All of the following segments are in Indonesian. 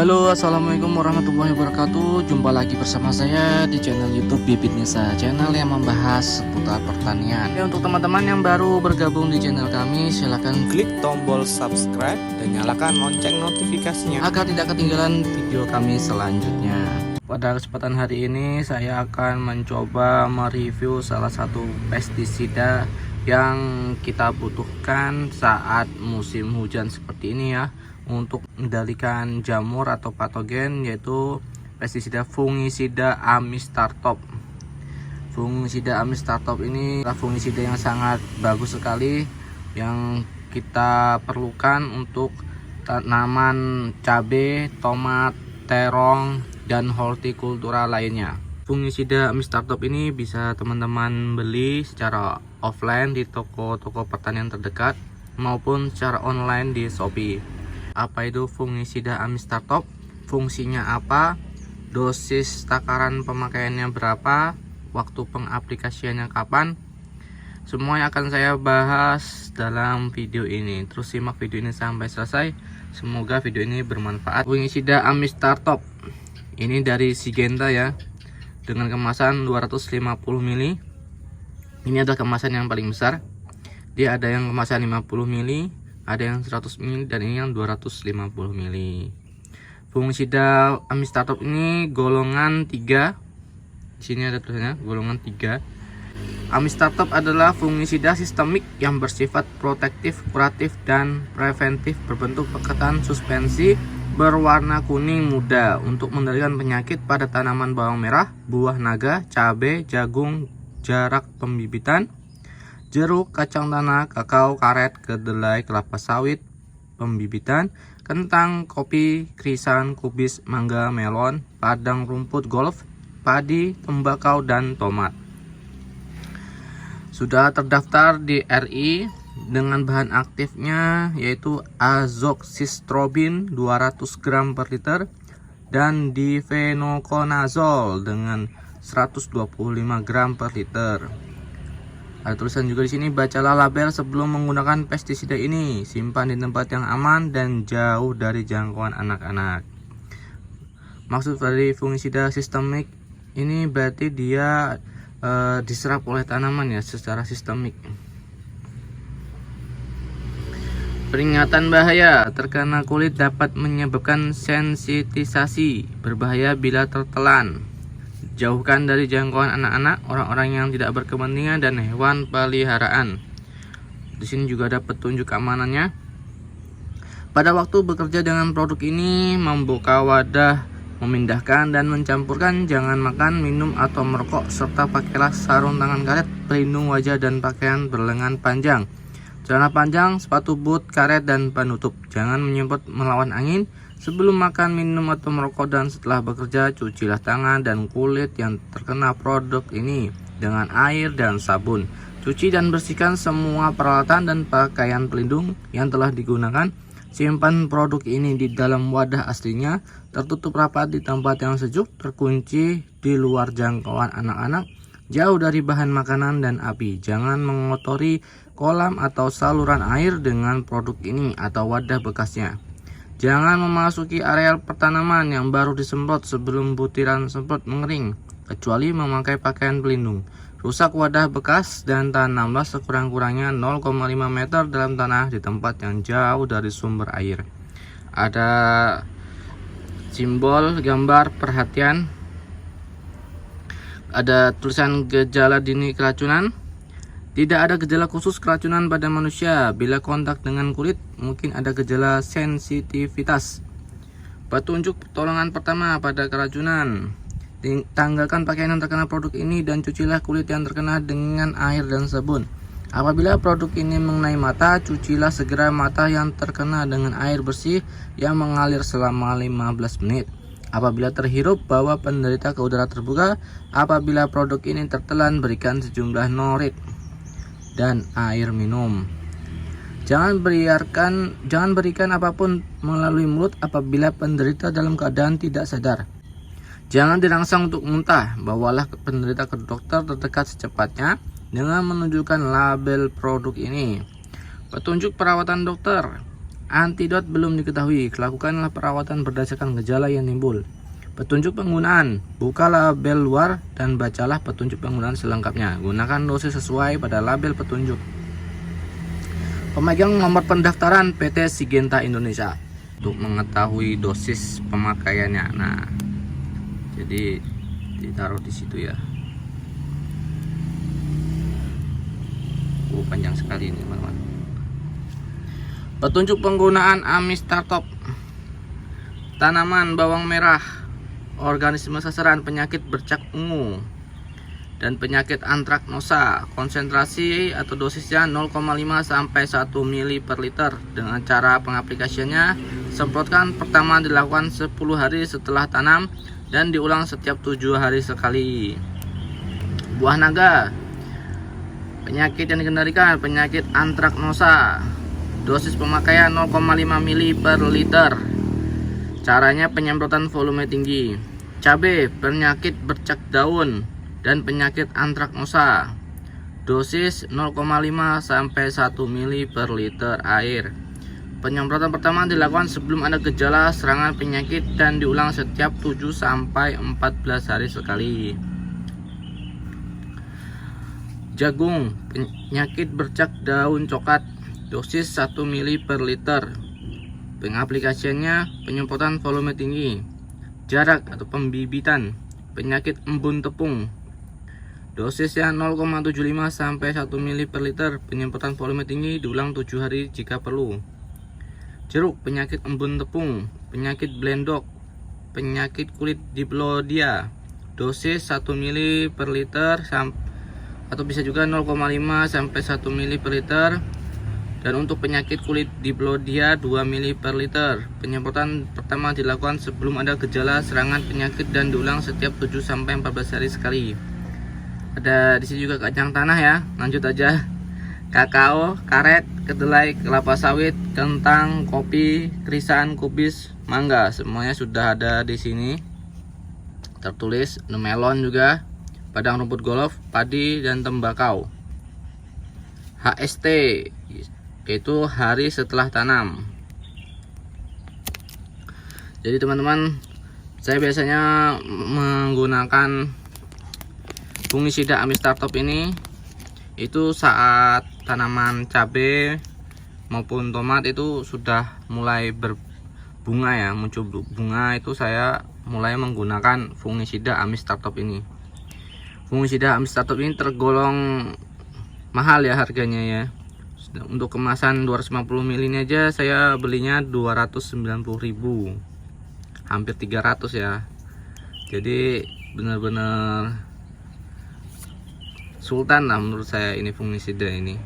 Halo, assalamualaikum warahmatullahi wabarakatuh. Jumpa lagi bersama saya di channel YouTube Bibit Nisa, channel yang membahas seputar pertanian. Untuk teman-teman yang baru bergabung di channel kami, silahkan klik tombol subscribe dan nyalakan lonceng notifikasinya agar tidak ketinggalan video kami selanjutnya. Pada kesempatan hari ini saya akan mencoba mereview salah satu pestisida yang kita butuhkan saat musim hujan seperti ini ya, untuk mengendalikan jamur atau patogen, yaitu pestisida fungisida Amistartop. Fungisida Amistartop ini adalah fungisida yang sangat bagus sekali yang kita perlukan untuk tanaman cabai, tomat, terong, dan hortikultura lainnya. Fungisida Amistartop ini bisa teman-teman beli secara offline di toko-toko pertanian terdekat maupun secara online di Shopee. Apa itu fungisida Amistartop? Fungsinya apa? Dosis takaran pemakaiannya berapa? Waktu pengaplikasiannya kapan? Semua yang akan saya bahas dalam video ini. Terus simak video ini sampai selesai. Semoga video ini bermanfaat. Fungisida Amistartop ini dari Syngenta ya, dengan kemasan 250 ml. Ini adalah kemasan yang paling besar. Dia ada yang kemasan 50 ml, ada yang 100 ml, dan ini yang 250 ml. Fungisida Amistartop ini golongan 3. Di sini ada tulisannya golongan 3. Amistartop adalah fungisida sistemik yang bersifat protektif, kuratif, dan preventif, berbentuk peketan suspensi berwarna kuning muda untuk mengendalikan penyakit pada tanaman bawang merah, buah naga, cabai, jagung, jarak pembibitan, jeruk, kacang tanah, kakao, karet, kedelai, kelapa sawit, pembibitan, kentang, kopi, krisan, kubis, mangga, melon, padang rumput golf, padi, tembakau, dan tomat. Sudah terdaftar di RI dengan bahan aktifnya yaitu azoxystrobin 200 gram per liter dan difenoconazole dengan 125 gram per liter. Ada tulisan juga di sini, bacalah label sebelum menggunakan pestisida ini. Simpan di tempat yang aman dan jauh dari jangkauan anak-anak. Maksud dari fungisida sistemik ini berarti dia diserap oleh tanaman ya secara sistemik. Peringatan bahaya, terkena kulit dapat menyebabkan sensitisasi, berbahaya bila tertelan. Jauhkan dari jangkauan anak-anak, orang-orang yang tidak berkepentingan, dan hewan peliharaan. Di sini juga ada petunjuk keamanannya. Pada waktu bekerja dengan produk ini, membuka wadah, memindahkan dan mencampurkan, jangan makan, minum, atau merokok, serta pakailah sarung tangan karet, pelindung wajah dan pakaian berlengan panjang, celana panjang, sepatu boot, karet, dan penutup. Jangan menyemprot melawan angin. Sebelum makan, minum, atau merokok, dan setelah bekerja, cucilah tangan dan kulit yang terkena produk ini dengan air dan sabun. Cuci dan bersihkan semua peralatan dan pakaian pelindung yang telah digunakan. Simpan produk ini di dalam wadah aslinya, tertutup rapat di tempat yang sejuk, terkunci di luar jangkauan anak-anak, jauh dari bahan makanan dan api. Jangan mengotori kolam atau saluran air dengan produk ini atau wadah bekasnya. Jangan memasuki areal pertanaman yang baru disemprot sebelum butiran semprot mengering, kecuali memakai pakaian pelindung. Rusak wadah bekas dan tanamlah sekurang-kurangnya 0,5 meter dalam tanah di tempat yang jauh dari sumber air. Ada simbol gambar perhatian, ada tulisan gejala dini keracunan. Tidak ada gejala khusus keracunan pada manusia. Bila kontak dengan kulit, mungkin ada gejala sensitivitas. Petunjuk pertolongan pertama pada keracunan. Tanggalkan pakaian yang terkena produk ini dan cucilah kulit yang terkena dengan air dan sabun. Apabila produk ini mengenai mata, cucilah segera mata yang terkena dengan air bersih yang mengalir selama 15 menit. Apabila terhirup, bawa penderita ke udara terbuka. Apabila produk ini tertelan, berikan sejumlah norit dan air minum. Jangan berikan apapun melalui mulut apabila penderita dalam keadaan tidak sadar. Jangan dirangsang untuk muntah. Bawalah penderita ke dokter terdekat secepatnya dengan menunjukkan label produk ini. Petunjuk perawatan dokter. Antidot belum diketahui, lakukanlah perawatan berdasarkan gejala yang timbul. Petunjuk penggunaan, buka label luar dan bacalah petunjuk penggunaan selengkapnya. Gunakan dosis sesuai pada label petunjuk. Pemegang nomor pendaftaran PT Syngenta Indonesia untuk mengetahui dosis pemakaiannya. Nah, jadi ditaruh di situ ya. Panjang sekali ini teman-teman. Petunjuk penggunaan Amistartop. Tanaman bawang merah, organisme sasaran penyakit bercak ungu dan penyakit antraknosa. Konsentrasi atau dosisnya 0,5 sampai 1 ml per liter. Dengan cara pengaplikasiannya, semprotkan pertama dilakukan 10 hari setelah tanam dan diulang setiap 7 hari sekali. Buah naga, penyakit yang dikendalikan penyakit antraknosa. Dosis pemakaian 0,5 ml per liter. Caranya penyemprotan volume tinggi. Cabai, penyakit bercak daun dan penyakit antraknosa. Dosis 0,5 sampai 1 ml per liter air. Penyemprotan pertama dilakukan sebelum ada gejala serangan penyakit dan diulang setiap 7 sampai 14 hari sekali. Jagung, penyakit bercak daun coklat. Dosis 1 ml per liter. Pengaplikasiannya penyemprotan volume tinggi. Jarak atau pembibitan penyakit embun tepung. Dosisnya 0,75 sampai 1 ml per liter. Penyemprotan volume tinggi diulang 7 hari jika perlu. Jeruk, penyakit embun tepung, penyakit blendok, penyakit kulit diplodia. Dosis 1 ml per liter atau bisa juga 0,5 sampai 1 ml per liter. Dan untuk penyakit kulit diplodia 2 ml per liter. Penyemprotan pertama dilakukan sebelum ada gejala serangan penyakit dan diulang setiap 7 sampai 14 hari sekali. Ada di sini juga kacang tanah ya. Lanjut aja. Kakao, karet, kedelai, kelapa sawit, kentang, kopi, krisan, kubis, mangga, semuanya sudah ada di sini. Tertulis melon juga, padang rumput golf, padi dan tembakau. HST yaitu hari setelah tanam. Jadi teman-teman, saya biasanya menggunakan fungisida Amistartop ini itu saat tanaman cabai maupun tomat itu sudah mulai berbunga ya, muncul bunga, itu saya mulai menggunakan fungisida Amistartop ini. Fungisida Amistartop ini tergolong mahal ya harganya ya. Untuk kemasan 250 ml ini aja saya belinya 290.000, hampir 300 ya. Jadi benar-benar sultan lah menurut saya ini fungisida ini.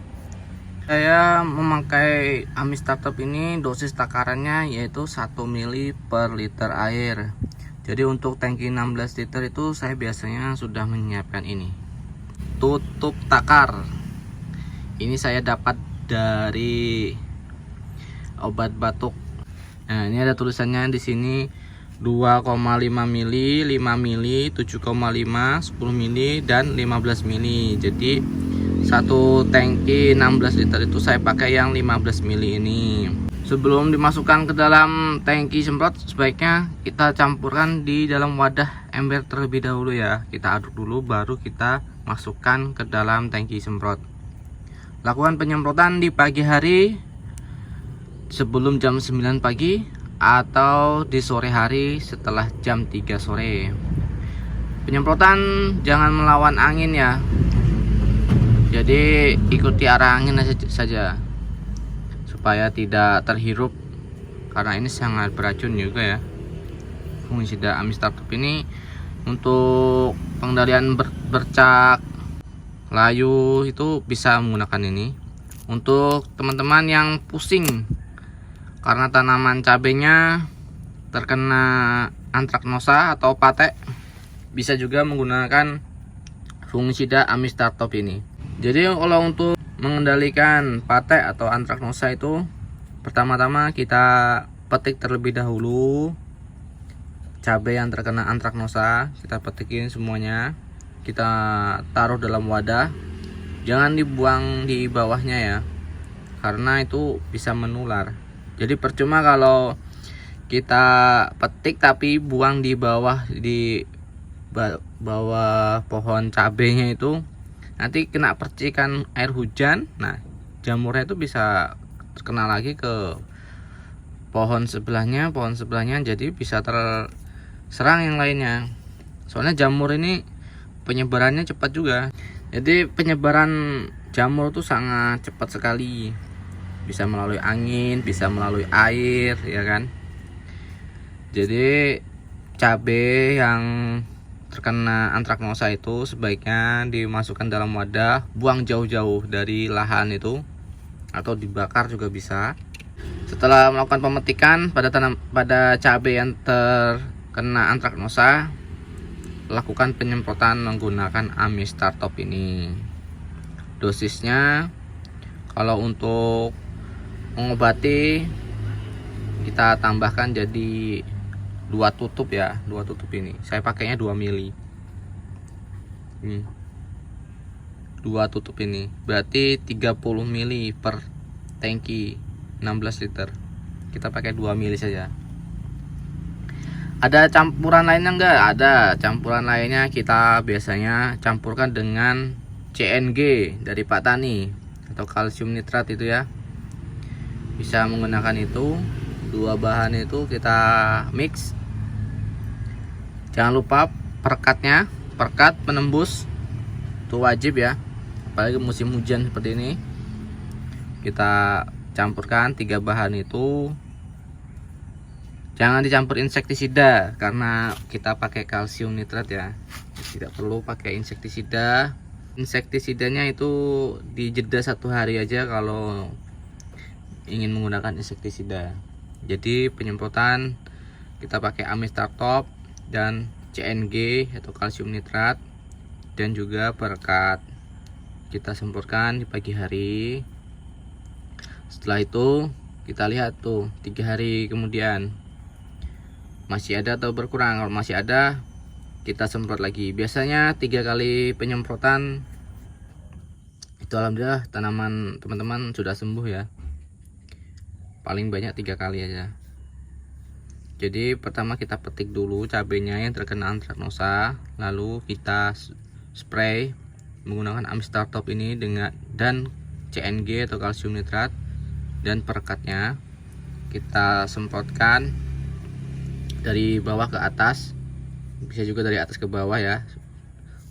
Saya memakai Amistartop ini dosis takarannya yaitu 1 ml per liter air. Jadi untuk tangki 16 liter itu saya biasanya sudah menyiapkan ini. Tutup takar. Ini saya dapat dari obat batuk. Nah, ini ada tulisannya di sini 2,5 ml, 5 ml, 7,5, 10 ml dan 15 ml. Jadi satu tangki 16 liter itu saya pakai yang 15 ml ini. Sebelum dimasukkan ke dalam tangki semprot, sebaiknya kita campurkan di dalam wadah ember terlebih dahulu ya. Kita aduk dulu baru kita masukkan ke dalam tangki semprot. Lakukan penyemprotan di pagi hari sebelum jam 9 pagi atau di sore hari setelah jam 3 sore. Penyemprotan jangan melawan angin ya. Jadi ikuti arah angin saja supaya tidak terhirup, karena ini sangat beracun juga ya. Fungisida Amistartop ini untuk pengendalian bercak layu itu bisa menggunakan ini. Untuk teman-teman yang pusing karena tanaman cabenya terkena antraknosa atau pate, bisa juga menggunakan fungisida Amistartop ini. Jadi kalau untuk mengendalikan pate atau antraknosa itu, pertama-tama kita petik terlebih dahulu cabai yang terkena antraknosa. Kita petikin semuanya, kita taruh dalam wadah, jangan dibuang di bawahnya ya, karena itu bisa menular. Jadi percuma kalau kita petik tapi buang di bawah bawah pohon cabenya itu, nanti kena percikan air hujan. Nah, jamurnya itu bisa terkena lagi ke pohon sebelahnya, jadi bisa terserang yang lainnya. Soalnya jamur ini penyebarannya cepat juga. Jadi penyebaran jamur itu sangat cepat sekali. Bisa melalui angin, bisa melalui air, ya kan. Jadi cabai yang terkena antraknosa itu sebaiknya dimasukkan dalam wadah, buang jauh-jauh dari lahan itu, atau dibakar juga bisa. Setelah melakukan pemetikan pada cabai yang terkena antraknosa, lakukan penyemprotan menggunakan Amistar Top ini. Dosisnya kalau untuk mengobati kita tambahkan jadi 2 tutup ya, 2 tutup ini. Saya pakainya 2 mili. Ini 2 tutup ini berarti 30 mili per tangki 16 liter. Kita pakai 2 mili saja. Ada campuran lainnya enggak? Ada campuran lainnya, kita biasanya campurkan dengan CNG dari Pak Tani atau kalsium nitrat itu ya. Bisa menggunakan itu, 2 bahan itu kita mix. Jangan lupa perekatnya, perekat penembus itu wajib ya. Apalagi musim hujan seperti ini. Kita campurkan 3 bahan itu. Jangan dicampur insektisida karena kita pakai kalsium nitrat ya. Tidak perlu pakai insektisida. Insektisidanya itu dijeda 1 hari aja kalau ingin menggunakan insektisida. Jadi penyemprotan kita pakai Amistar Top dan CNG atau kalsium nitrat, dan juga perekat. Kita semprotkan di pagi hari. Setelah itu kita lihat tuh 3 hari kemudian masih ada atau berkurang. Kalau masih ada, kita semprot lagi. Biasanya 3 kali penyemprotan itu alhamdulillah tanaman teman-teman sudah sembuh ya. Paling banyak 3 kali aja. Jadi pertama kita petik dulu cabenya yang terkena antraknosa, lalu kita spray menggunakan Amistar Top ini dan CNG atau kalsium nitrat, dan perekatnya kita semprotkan dari bawah ke atas, bisa juga dari atas ke bawah ya,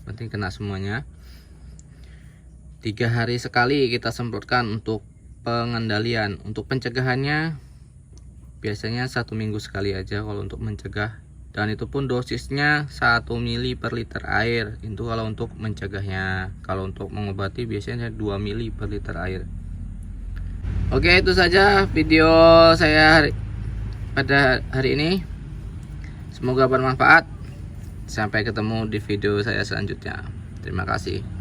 penting kena semuanya. 3 hari sekali kita semprotkan untuk pengendalian. Untuk pencegahannya biasanya 1 minggu sekali aja kalau untuk mencegah, dan itu pun dosisnya 1 mili per liter air. Itu kalau untuk mencegahnya. Kalau untuk mengobati biasanya 2 mili per liter air. Oke, itu saja video saya pada hari ini. Semoga bermanfaat. Sampai ketemu di video saya selanjutnya. Terima kasih.